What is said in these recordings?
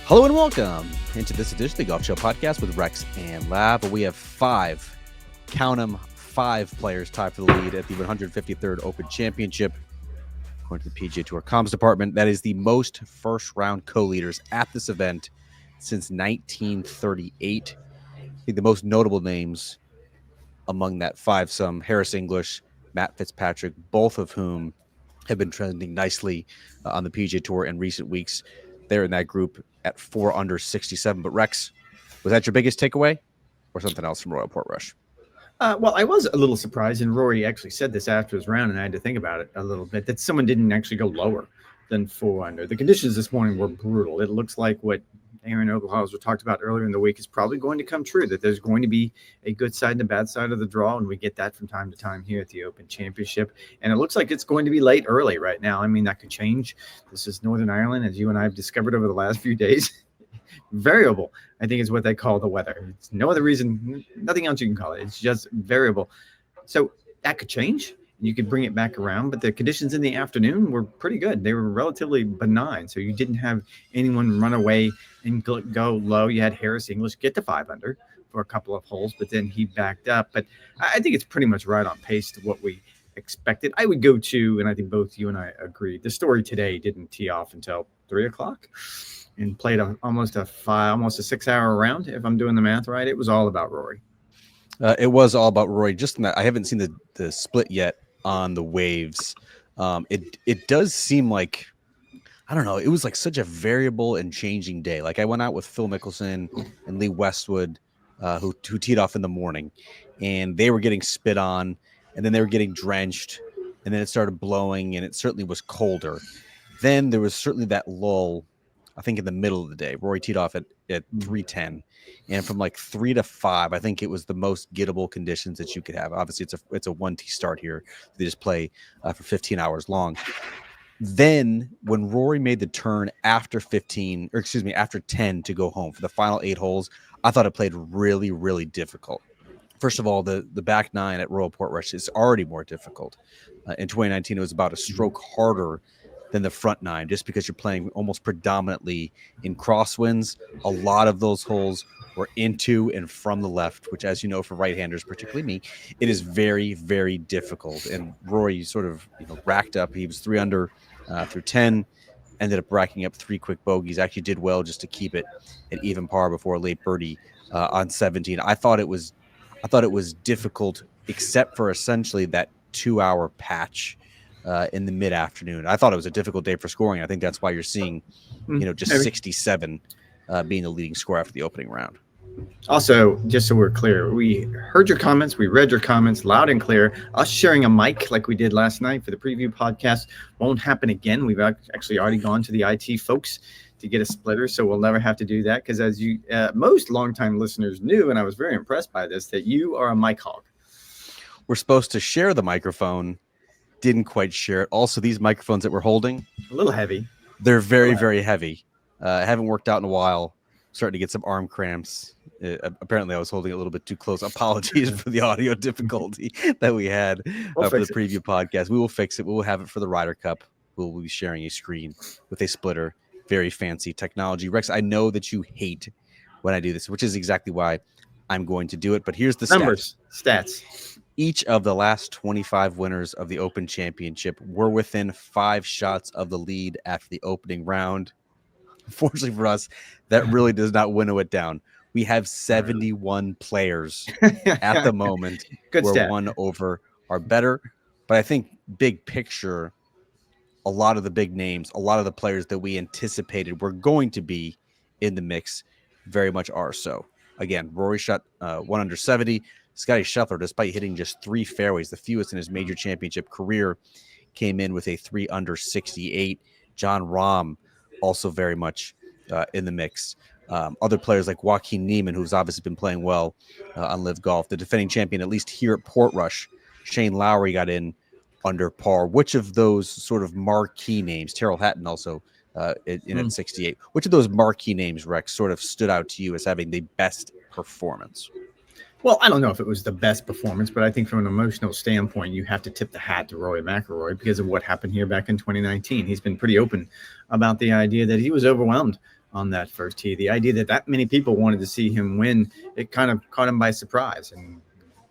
Hello and welcome into this edition of the Golf Show podcast with Rex and Lab. We have count them, five players tied for the lead at the 153rd Open Championship. According to the PGA Tour comms department, that is the most first-round co-leaders at this event since 1938. I think the most notable names among that five-some, Harris English, Matt Fitzpatrick, both of whom have been trending nicely on the PGA Tour in recent weeks. They're in that group at 4 under 67. But Rex, was that your biggest takeaway or something else from Royal Portrush? Well, I was a little surprised, and Rory actually said this after his round, and I had to think about it a little bit, that someone didn't actually go lower than 4 under. The conditions this morning were brutal. It looks like what Aaron Oglehauser talked about earlier in the week is probably going to come true, that there's going to be a good side and a bad side of the draw, and we get that from time to time here at the Open Championship. And it looks like it's going to be late early right now. I mean, that could change. This is Northern Ireland, as you and I have discovered over the last few days. Variable, I think, is what they call the weather. It's no other reason, nothing else you can call it. It's just variable. So that could change. You could bring it back around, but the conditions in the afternoon were pretty good. They were relatively benign, so you didn't have anyone run away and go low. You had Harris English get to 5 under for a couple of holes, but then he backed up. But I think it's pretty much right on pace to what we expected. I would go to, and I think both you and I agreed, the story today didn't tee off until 3 o'clock. And played almost a 6-hour round, if I'm doing the math right. It was all about Rory. It was all about Rory. Just in that, I haven't seen the split yet on the waves. It does seem like, I don't know, it was like such a variable and changing day. Like I went out with Phil Mickelson and Lee Westwood, who teed off in the morning, and they were getting spit on, and then they were getting drenched, and then it started blowing, and it certainly was colder. Then there was certainly that lull, I think, in the middle of the day. Rory teed off at 3:10, and from like 3 to 5, I think it was the most gettable conditions that you could have. Obviously, it's a 1T start here. They just play for 15 hours long. Then when Rory made the turn after 10 to go home for the final 8 holes, I thought it played really, really difficult. First of all, the back 9 at Royal Portrush is already more difficult. In 2019, it was about a stroke harder than the front 9, just because you're playing almost predominantly in crosswinds. A lot of those holes were into and from the left, which, as you know, for right-handers, particularly me, it is very, very difficult. And Rory sort of racked up. He was 3 under through 10, ended up racking up 3 quick bogeys. Actually did well just to keep it at even par before a late birdie on 17. I thought it was difficult, except for essentially that 2-hour patch in the mid-afternoon. I thought it was a difficult day for scoring. I think that's why you're seeing, just 67 being the leading score after the opening round. Also, just so we're clear, we heard your comments. We read your comments loud and clear. Us sharing a mic like we did last night for the preview podcast won't happen again. We've actually already gone to the IT folks to get a splitter, so we'll never have to do that, because as you most longtime listeners knew, and I was very impressed by this, that you are a mic hog. We're supposed to share the microphone. Didn't quite share it. Also, these microphones that we're holding, a little heavy. They're very, very heavy. Haven't worked out in a while. Starting to get some arm cramps. Apparently, I was holding it a little bit too close. Apologies for the audio difficulty that we had for the preview podcast. We will fix it. We will have it for the Ryder Cup. We'll be sharing a screen with a splitter. Very fancy technology. Rex, I know that you hate when I do this, which is exactly why I'm going to do it. But here's the stats. Each of the last 25 winners of the Open Championship were within 5 shots of the lead after the opening round. Unfortunately for us, that really does not winnow it down. We have 71 players at the moment where 1 over are better. But I think big picture, a lot of the big names, a lot of the players that we anticipated were going to be in the mix very much are so. Again, Rory shot 1 under 70. Scotty Scheffler, despite hitting just 3 fairways, the fewest in his major championship career, came in with a 3 under 68. Jon Rahm also very much in the mix. Other players like Joaquin Niemann, who's obviously been playing well on Live Golf. The defending champion, at least here at Portrush, Shane Lowry got in under par. Which of those sort of marquee names, Terrell Hatton also in at 68, which of those marquee names, Rex, sort of stood out to you as having the best performance? Well, I don't know if it was the best performance, but I think from an emotional standpoint, you have to tip the hat to Rory McIlroy because of what happened here back in 2019. He's been pretty open about the idea that he was overwhelmed on that first tee. The idea that many people wanted to see him win, it kind of caught him by surprise. And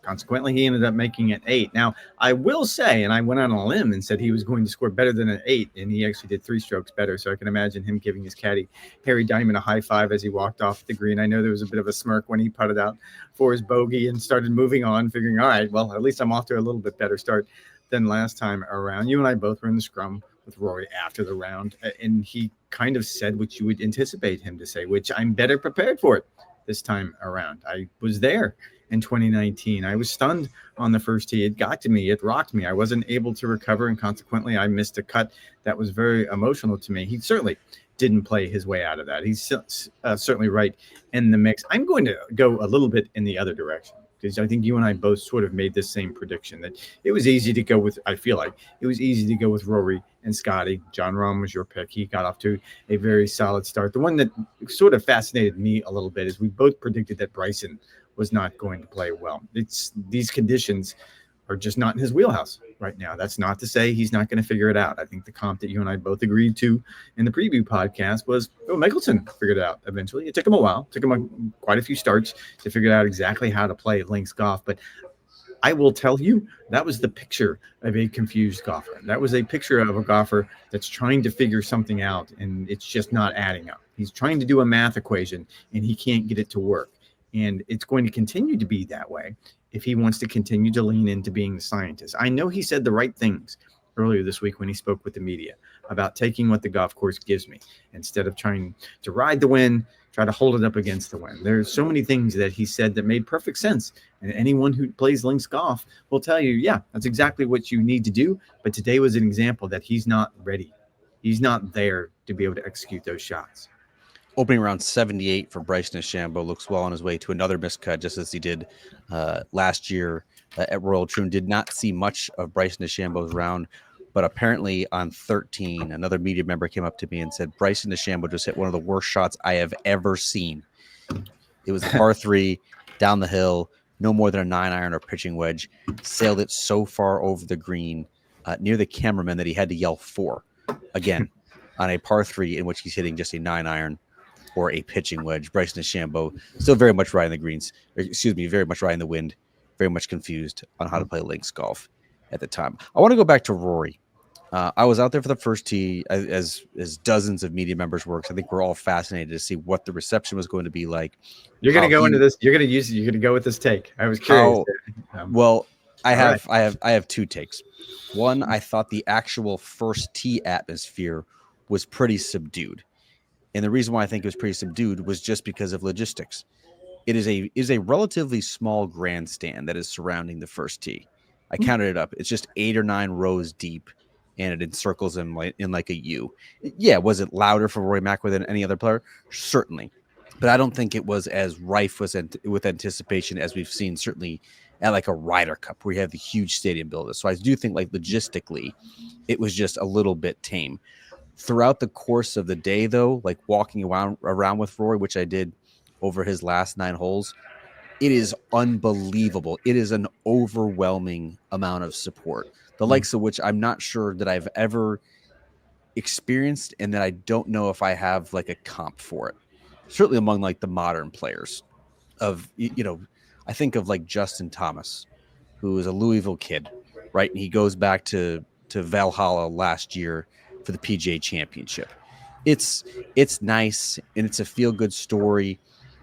consequently, he ended up making it 8. Now, I will say, and I went on a limb and said he was going to score better than an 8, and he actually did 3 strokes better. So I can imagine him giving his caddy, Harry Diamond, a high five as he walked off the green. I know there was a bit of a smirk when he putted out for his bogey and started moving on, figuring, all right, well, at least I'm off to a little bit better start than last time around. You and I both were in the scrum with Rory after the round, and he kind of said what you would anticipate him to say, which I'm better prepared for it this time around. I was there in 2019. I was stunned on the first tee. It got to me. It rocked me. I wasn't able to recover, and consequently, I missed a cut that was very emotional to me. He certainly didn't play his way out of that. He's certainly right in the mix. I'm going to go a little bit in the other direction, because I think you and I both sort of made the same prediction that it was easy to go with. I feel like it was easy to go with Rory and Scotty. John Rahm was your pick. He got off to a very solid start. The one that sort of fascinated me a little bit is we both predicted that Bryson was not going to play well. It's these conditions are just not in his wheelhouse right now. That's not to say he's not going to figure it out. I think the comp that you and I both agreed to in the preview podcast was, Mickelson figured it out eventually. It took him a while. It took him quite a few starts to figure out exactly how to play links golf. But I will tell you, that was the picture of a confused golfer. That was a picture of a golfer that's trying to figure something out, and it's just not adding up. He's trying to do a math equation, and he can't get it to work. And it's going to continue to be that way if he wants to continue to lean into being the scientist. I know he said the right things earlier this week when he spoke with the media about taking what the golf course gives me instead of trying to ride the wind, try to hold it up against the wind. There's so many things that he said that made perfect sense. And anyone who plays links golf will tell you, yeah, that's exactly what you need to do. But today was an example that he's not ready. He's not there to be able to execute those shots. Opening around 78 for Bryson DeChambeau, looks well on his way to another miscut, just as he did last year at Royal Troon. Did not see much of Bryson DeChambeau's round, but apparently on 13, another media member came up to me and said, Bryson DeChambeau just hit one of the worst shots I have ever seen. It was a par 3 down the hill, no more than a 9-iron or pitching wedge, sailed it so far over the green near the cameraman that he had to yell 4 again on a par 3 in which he's hitting just a 9-iron or a pitching wedge. Bryson DeChambeau still very much riding the greens, very much riding the wind, very much confused on how to play links golf at the time. I want to go back to Rory. I was out there for the first tee, as dozens of media members were. I think we're all fascinated to see what the reception was going to be like. You're going to go into this. You're going to go with this take. I was curious. Well, I have 2 takes. One, I thought the actual first tee atmosphere was pretty subdued. And the reason why I think it was pretty subdued was just because of logistics. It is a relatively small grandstand that is surrounding the first tee. I counted it up. It's just 8 or 9 rows deep, and it encircles him in like a U. Yeah, was it louder for Rory McIlroy than any other player? Certainly. But I don't think it was as rife with anticipation as we've seen certainly at like a Ryder Cup where you have the huge stadium builders. So I do think like logistically, it was just a little bit tame. Throughout the course of the day, though, like walking around with Rory, which I did over his last 9 holes, it is unbelievable. It is an overwhelming amount of support, the likes of which I'm not sure that I've ever experienced, and that I don't know if I have like a comp for it. Certainly among like the modern players of, I think of like Justin Thomas, who is a Louisville kid, right? And he goes back to Valhalla last year for the PGA Championship. It's nice, and it's a feel-good story,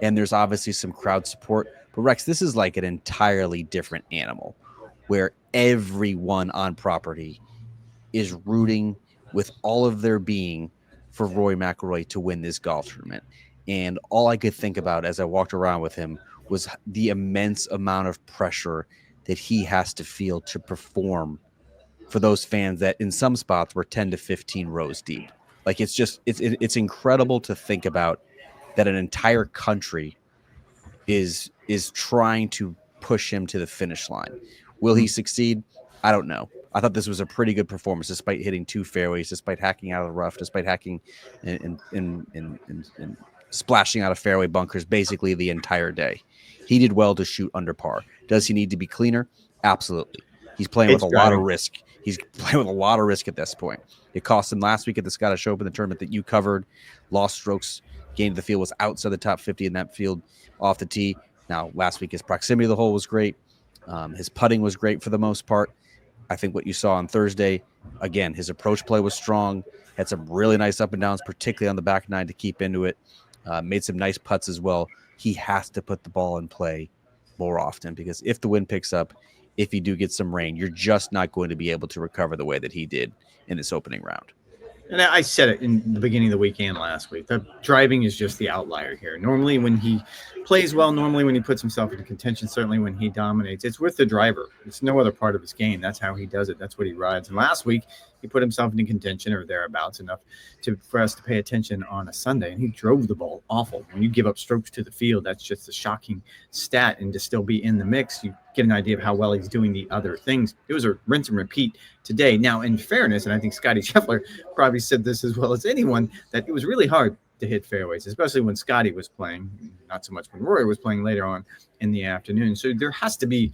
and there's obviously some crowd support. But Rex, this is like an entirely different animal where everyone on property is rooting with all of their being for Rory McIlroy to win this golf tournament. And all I could think about as I walked around with him was the immense amount of pressure that he has to feel to perform for those fans that in some spots were 10 to 15 rows deep. Like it's incredible to think about that an entire country is trying to push him to the finish line. Will he succeed? I don't know. I thought this was a pretty good performance, despite hitting 2 fairways, despite hacking out of the rough, despite hacking and splashing out of fairway bunkers basically the entire day. He did well to shoot under par. Does he need to be cleaner? Absolutely. He's playing with a lot of risk. He's playing with a lot of risk at this point. It cost him last week at the Scottish Open, the tournament that you covered, lost strokes gained the field, was outside the top 50 in that field off the tee. Now, last week, his proximity to the hole was great. His putting was great for the most part. I think what you saw on Thursday, again, his approach play was strong, had some really nice up and downs, particularly on the back nine to keep into it, made some nice putts as well. He has to put the ball in play more often, because if the wind picks up, if you do get some rain, you're just not going to be able to recover the way that he did in this opening round. And I said it in the beginning of the weekend last week. The driving is just the outlier here. Normally, when he plays well, normally when he puts himself into contention, certainly when he dominates, it's with the driver. It's no other part of his game. That's how he does it. That's what he rides. And last week, he put himself into contention or thereabouts enough for us to pay attention on a Sunday. And he drove the ball awful. When you give up strokes to the field, that's just a shocking stat. And to still be in the mix, you get an idea of how well he's doing the other things. It was a rinse and repeat today. Now, in fairness, and I think Scotty Scheffler probably said this as well as anyone, that it was really hard to hit fairways, especially when Scotty was playing, not so much when Rory was playing later on in the afternoon. So there has to be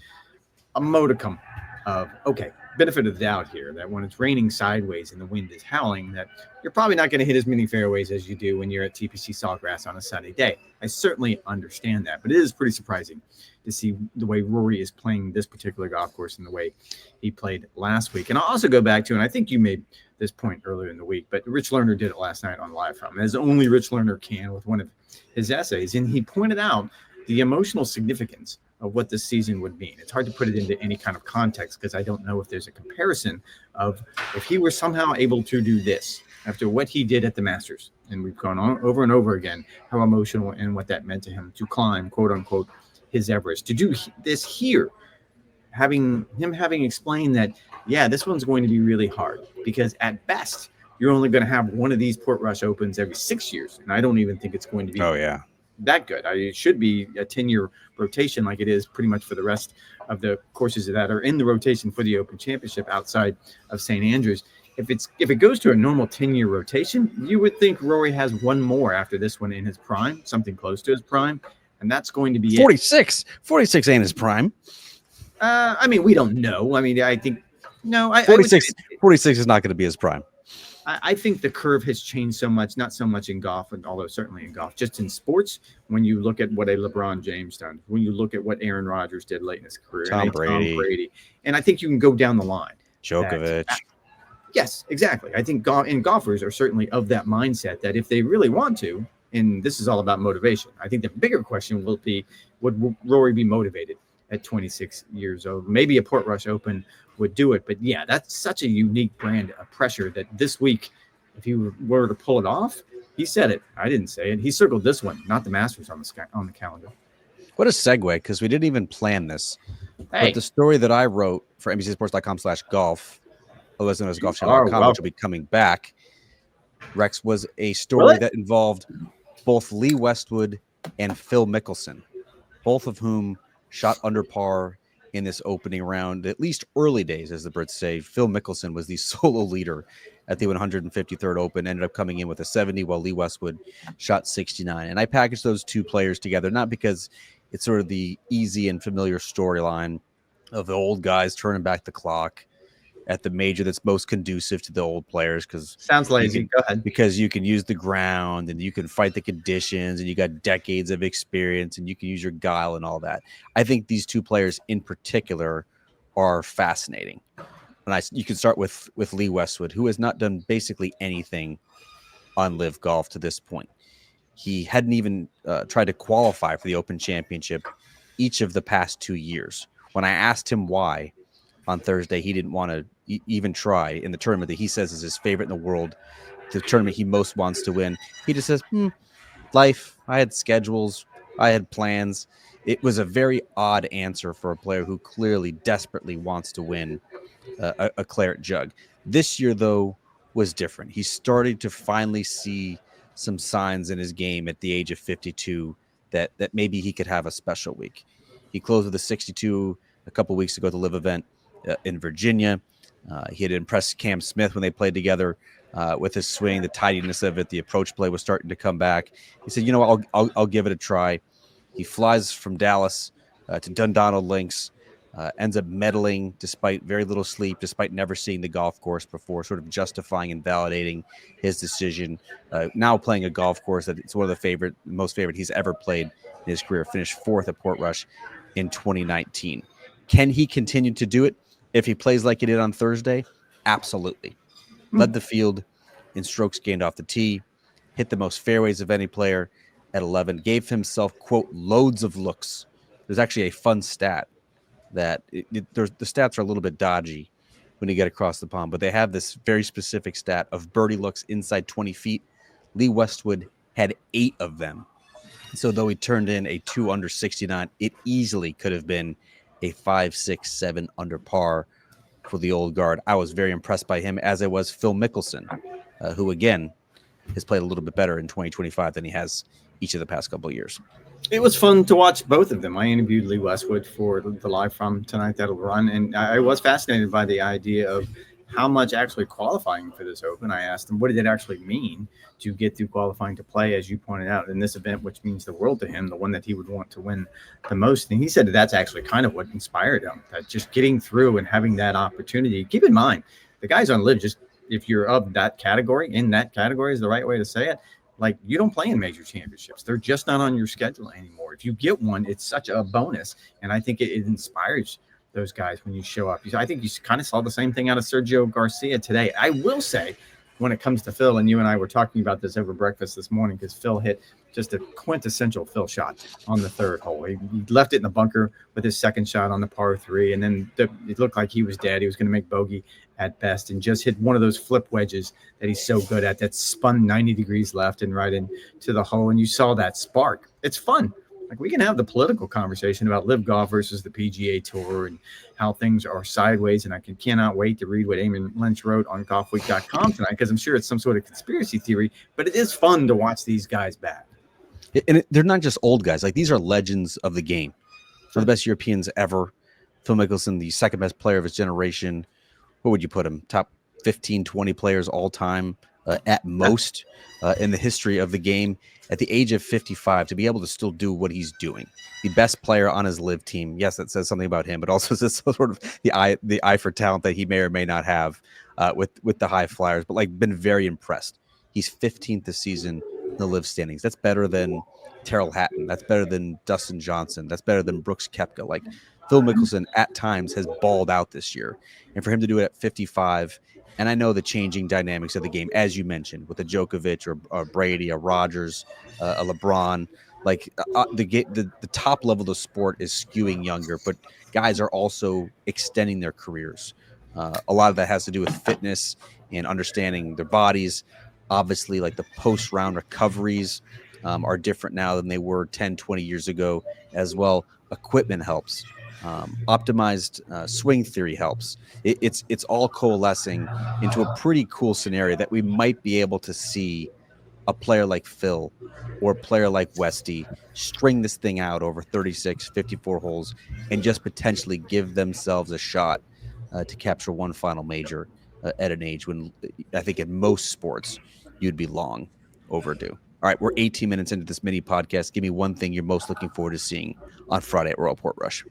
a modicum of, okay, benefit of the doubt here, that when it's raining sideways and the wind is howling, that you're probably not going to hit as many fairways as you do when you're at TPC Sawgrass on a sunny day. I certainly understand that, but it is pretty surprising to see the way Rory is playing this particular golf course and the way he played last week. And I'll also go back to, and I think you made this point earlier in the week, but Rich Lerner did it last night on Live From, as only Rich Lerner can with one of his essays. And he pointed out the emotional significance of what this season would mean. It's hard to put it into any kind of context because I don't know if there's a comparison of if he were somehow able to do this after what he did at the Masters. And we've gone on over and over again how emotional and what that meant to him to climb, quote unquote, his Everest. To do this here, having explained that, yeah, this one's going to be really hard because at best, you're only going to have one of these Portrush Opens every 6 years. And I don't even think it's going to be that good. It should be a 10-year rotation like it is pretty much for the rest of the courses that are in the rotation for the Open Championship outside of St. Andrews. If it goes to a normal 10-year rotation, you would think Rory has one more after this one in his prime, something close to his prime, and that's going to be 46. It. 46 ain't his prime. I mean, we don't know. I mean, I think no. 46 is not going to be his prime. I think the curve has changed so much, not so much in golf, although certainly in golf, just in sports. When you look at what a LeBron James done, when you look at what Aaron Rodgers did late in his career, Tom Brady, and I think you can go down the line. Djokovic. Yes, exactly. I think golfers are certainly of that mindset that if they really want to, and this is all about motivation. I think the bigger question will be, would Rory be motivated at 26 years old? Maybe a Portrush Open would do it. But yeah, that's such a unique brand of pressure that this week, if he were to pull it off, he said it. I didn't say it. He circled this one, not the Masters on the calendar. What a segue, because we didn't even plan this. Hey. But the story that I wrote for NBCSports.com/golf, otherwise known as golfchannel.com, which will be coming back, Rex, was a story that involved both Lee Westwood and Phil Mickelson, both of whom shot under par in this opening round, at least early days, as the Brits say. Phil Mickelson was the solo leader at the 153rd Open, ended up coming in with a 70, while Lee Westwood shot 69. And I packaged those two players together, not because it's sort of the easy and familiar storyline of the old guys turning back the clock at the major that's most conducive to the old players, because sounds lazy. Go ahead. Because you can use the ground and you can fight the conditions and you got decades of experience and you can use your guile and all that. I think these two players in particular are fascinating. And you can start with Lee Westwood, who has not done basically anything on Live Golf to this point. He hadn't even tried to qualify for the Open Championship each of the past 2 years. When I asked him why on Thursday, he didn't want to even try in the tournament that he says is his favorite in the world, the tournament he most wants to win. He just says, life, I had schedules, I had plans. It was a very odd answer for a player who clearly desperately wants to win a claret jug. This year, though, was different. He started to finally see some signs in his game at the age of 52 that maybe he could have a special week. He closed with a 62 a couple weeks ago at the Live event in Virginia. He had impressed Cam Smith when they played together with his swing, the tidiness of it. The approach play was starting to come back. He said, you know, I'll give it a try. He flies from Dallas to Dundonald Links ends up meddling despite very little sleep, despite never seeing the golf course before, sort of justifying and validating his decision. Now playing a golf course that it's one of the most favorite he's ever played in his career, finished fourth at Portrush in 2019. Can he continue to do it if he plays like he did on Thursday? Absolutely. Led the field in strokes gained off the tee, hit the most fairways of any player at 11, gave himself, quote, loads of looks. There's actually a fun stat that the stats are a little bit dodgy when you get across the pond, but they have this very specific stat of birdie looks inside 20 feet. Lee Westwood had 8 of them. So though he turned in a 2 under 69, it easily could have been a 5, 6, 7 under par for the old guard. I was very impressed by him, as I was Phil Mickelson, who again has played a little bit better in 2025 than he has each of the past couple of years. It was fun to watch both of them. I interviewed Lee Westwood for the live from tonight that'll run, and I was fascinated by the idea of how much actually qualifying for this Open. I asked him, what did it actually mean to get through qualifying to play, as you pointed out, in this event, which means the world to him, the one that he would want to win the most. And he said that's actually kind of what inspired him, that just getting through and having that opportunity. Keep in mind, the guys on Live, just if you're of that category, in that category is the right way to say it, like, you don't play in major championships. They're just not on your schedule anymore. If you get one, it's such a bonus. And I think it inspires those guys when you show up. I think you kind of saw the same thing out of Sergio Garcia today. I will say, when it comes to Phil, and you and I were talking about this over breakfast this morning, because Phil hit just a quintessential Phil shot on the third hole. He left it in the bunker with his second shot on the par 3, and then it looked like he was dead. He was going to make bogey at best, and just hit one of those flip wedges that he's so good at, that spun 90 degrees left and right into the hole, and you saw that spark. It's fun. Like, we can have the political conversation about Live Golf versus the PGA Tour and how things are sideways, and I cannot wait to read what Eamon Lynch wrote on golfweek.com tonight, because I'm sure it's some sort of conspiracy theory, but it is fun to watch these guys back. And they're not just old guys. Like, these are legends of the game. Some of the best Europeans ever. Phil Mickelson, the second best player of his generation. What would you put him? Top 15, 20 players all time at most in the history of the game. At the age of 55, to be able to still do what he's doing, the best player on his Live team. Yes, that says something about him, but also says sort of the eye for talent that he may or may not have with the high flyers. But like, been very impressed. He's 15th this season in the Live standings. That's better than Terrell Hatton. That's better than Dustin Johnson. That's better than Brooks Koepka. Like, Phil Mickelson at times has balled out this year, and for him to do it at 55. And I know the changing dynamics of the game, as you mentioned, with a Djokovic or Brady, a Rodgers, a LeBron. Like, the top level of the sport is skewing younger, but guys are also extending their careers. A lot of that has to do with fitness and understanding their bodies. Obviously, like, the post-round recoveries are different now than they were 10, 20 years ago as well. Equipment helps. Optimized swing theory helps. It's all coalescing into a pretty cool scenario that we might be able to see a player like Phil or a player like Westy string this thing out over 36, 54 holes and just potentially give themselves a shot to capture one final major at an age when I think in most sports you'd be long overdue. All right, we're 18 minutes into this mini podcast. Give me one thing you're most looking forward to seeing on Friday at Royal Portrush.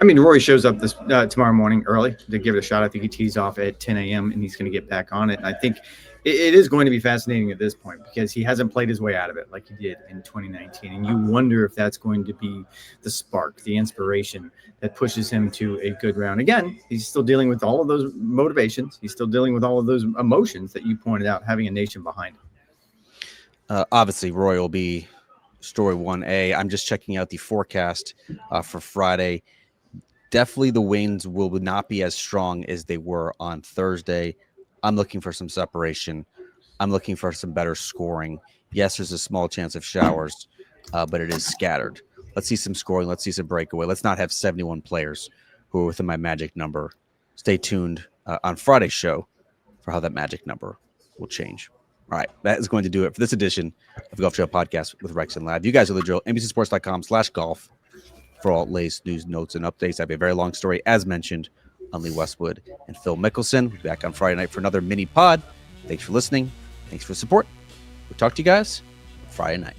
I mean, Rory shows up this tomorrow morning early to give it a shot. I think he tees off at 10 a.m. and he's going to get back on it. And I think it is going to be fascinating at this point, because he hasn't played his way out of it like he did in 2019. And you wonder if that's going to be the spark, the inspiration that pushes him to a good round. Again, he's still dealing with all of those motivations. He's still dealing with all of those emotions that you pointed out, having a nation behind him. Obviously, Roy will be story 1A. I'm just checking out the forecast for Friday. Definitely the winds will not be as strong as they were on Thursday. I'm looking for some separation. I'm looking for some better scoring. Yes, there's a small chance of showers, but it is scattered. Let's see some scoring. Let's see some breakaway. Let's not have 71 players who are within my magic number. Stay tuned on Friday's show for how that magic number will change. All right, that is going to do it for this edition of the Golf Show Podcast with Rex and Ladd. You guys are the drill. NBCSports.com/golf for all latest news, notes, and updates. I have a very long story, as mentioned, on Lee Westwood and Phil Mickelson. We'll be back on Friday night for another mini pod. Thanks for listening. Thanks for the support. We'll talk to you guys Friday night.